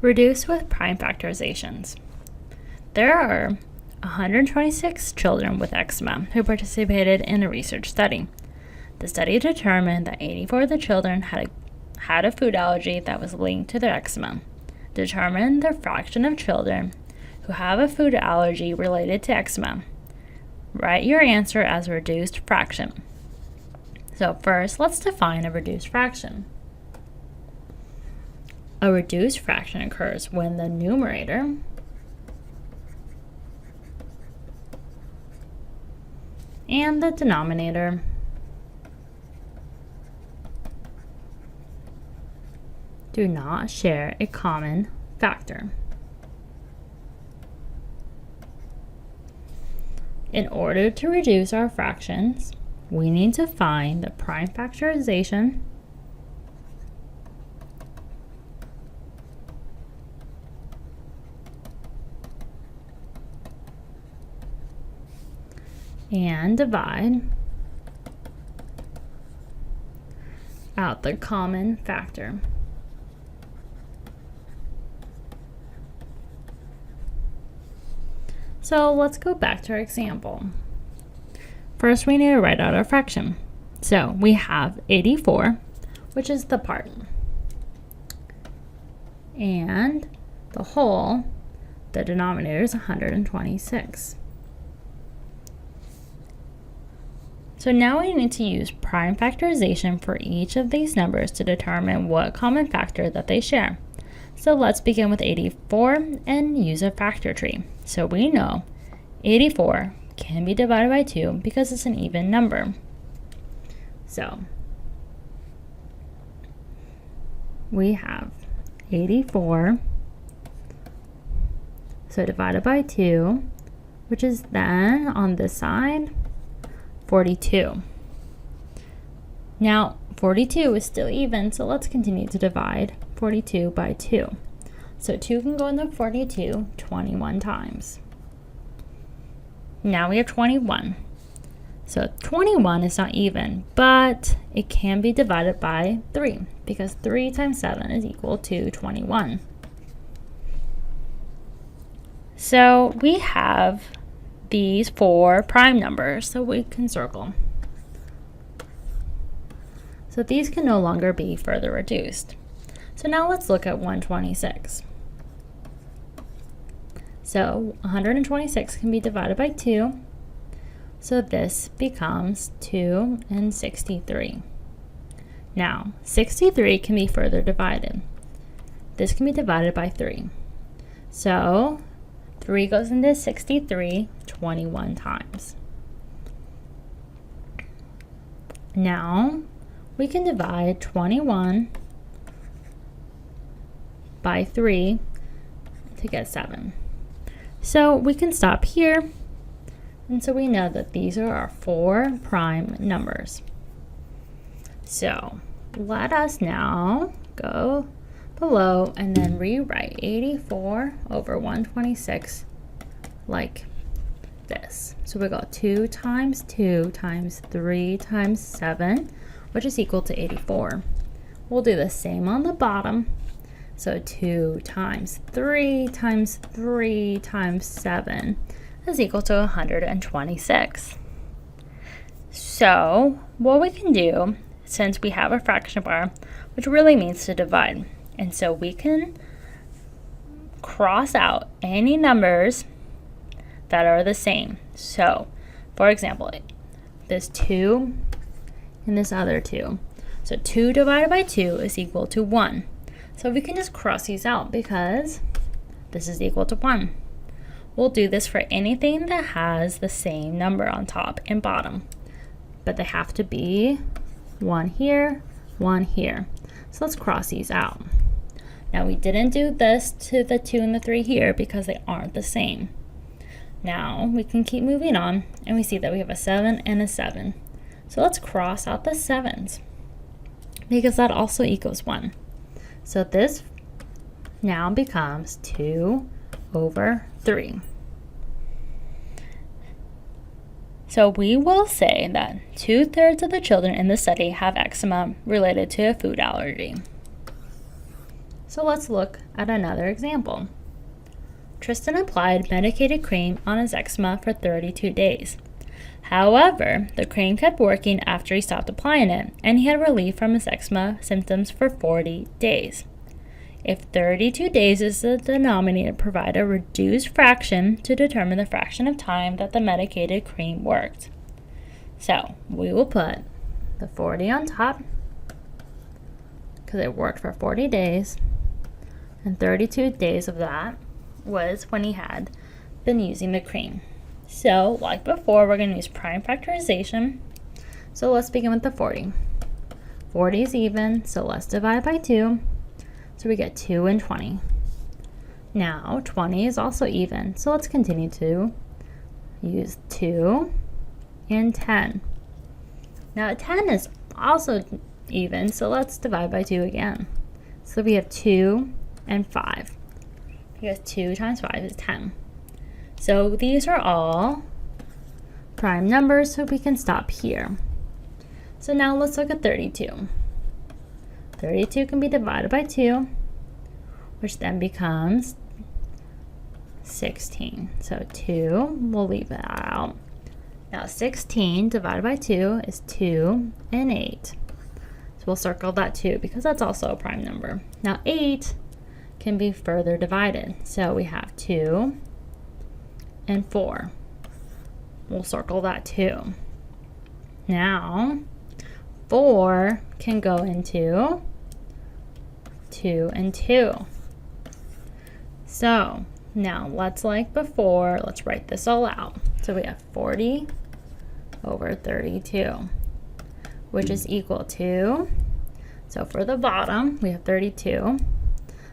Reduce with prime factorizations. There are 126 children with eczema who participated in a research study. The study determined that 84 of the children had a food allergy that was linked to their eczema. Determine the fraction of children who have a food allergy related to eczema. Write your answer as a reduced fraction. So first, let's define a reduced fraction. A reduced fraction occurs when the numerator and the denominator do not share a common factor. In order to reduce our fractions, we need to find the prime factorization and divide out the common factor. So let's go back to our example. First, we need to write out our fraction. So we have 84, which is the part, and the whole, the denominator, is 126. So now we need to use prime factorization for each of these numbers to determine what common factor that they share. So let's begin with 84 and use a factor tree. So we know 84 can be divided by 2 because it's an even number. So we have 84, so divided by 2, which is then on this side 42. Now 42 is still even, so let's continue to divide 42 by 2. So 2 can go into 42 21 times. Now we have 21. So 21 is not even, but it can be divided by 3 because 3 times 7 is equal to 21. So we have these 4 prime numbers, so we can circle. So these can no longer be further reduced. So now let's look at 126. So 126 can be divided by 2. So this becomes 2 and 63. Now 63 can be further divided. This can be divided by 3. So 3 goes into 63 21 times. Now we can divide 21 by 3 to get 7. So we can stop here, and so we know that these are our 4 prime numbers. So let us now go below and then rewrite 84 over 126 like this. So we got 2 times 2 times 3 times 7, which is equal to 84. We'll do the same on the bottom. So 2 times 3 times 3 times 7 is equal to 126. So what we can do, since we have a fraction bar, which really means to divide, and so we can cross out any numbers that are the same. So for example, this 2 and this other 2. So 2 divided by 2 is equal to 1. So we can just cross these out because this is equal to 1. We'll do this for anything that has the same number on top and bottom, but they have to be 1 here, 1 here. So let's cross these out. Now we didn't do this to the 2 and the 3 here because they aren't the same. Now we can keep moving on, and we see that we have a 7 and a 7. So let's cross out the 7s because that also equals 1. So this now becomes 2 over 3. So we will say that 2/3 of the children in the study have eczema related to a food allergy. So So let's look at another example. Tristan applied medicated cream on his eczema for 32 days. However, the cream kept working after he stopped applying it, and he had relief from his eczema symptoms for 40 days. If 32 days is the denominator, provide a reduced fraction to determine the fraction of time that the medicated cream worked. So we will put the 40 on top because it worked for 40 days, and 32 days of that was when he had been using the cream. So like before, we're going to use prime factorization. So let's begin with the 40. 40 is even, so let's divide by 2. So we get 2 and 20. Now 20 is also even, so let's continue to use 2 and 10. Now 10 is also even, so let's divide by 2 again. So we have 2 and 5. Because 2 times 5 is 10. So these are all prime numbers, so we can stop here. So now let's look at 32. 32 can be divided by 2, which then becomes 16. So 2, we'll leave it out. Now 16 divided by 2 is 2 and 8. So we'll circle that 2 because that's also a prime number. Now 8 can be further divided. So we have 2 and 4. We'll circle that 2. Now 4 can go into 2 and 2. So now let's, like before, let's write this all out. So we have 40 over 32, which is equal to, so for the bottom, we have 32.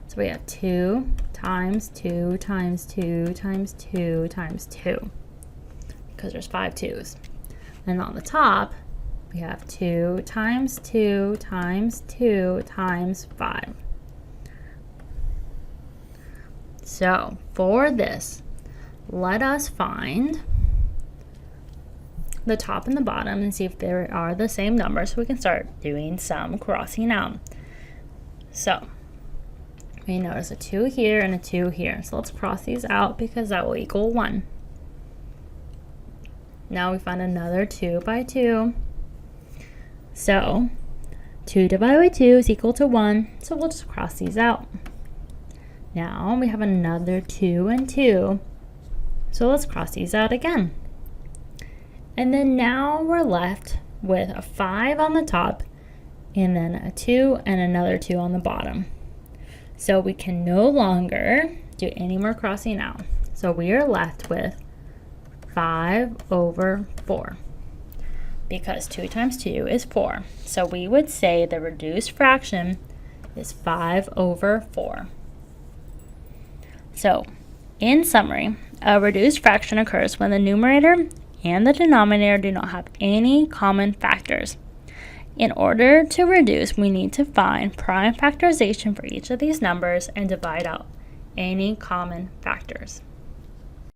So we have 2 times 2 times 2 times 2 times 2, because there's 5 2's. And on the top, we have 2 times 2 times 2 times 5. So for this, let us find the top and the bottom and see if there are the same numbers, so we can start doing some crossing out. So we notice a 2 here and a 2 here. So let's cross these out because that will equal 1. Now we find another 2 by 2. So 2 divided by 2 is equal to 1. So we'll just cross these out. Now we have another 2 and 2. So let's cross these out again. And then now we're left with a 5 on the top and then a 2 and another 2 on the bottom. So we can no longer do any more crossing out. So we are left with 5 over 4 because 2 times 2 is 4. So we would say the reduced fraction is 5 over 4. So in summary, a reduced fraction occurs when the numerator and the denominator do not have any common factors. In order to reduce, we need to find prime factorization for each of these numbers and divide out any common factors.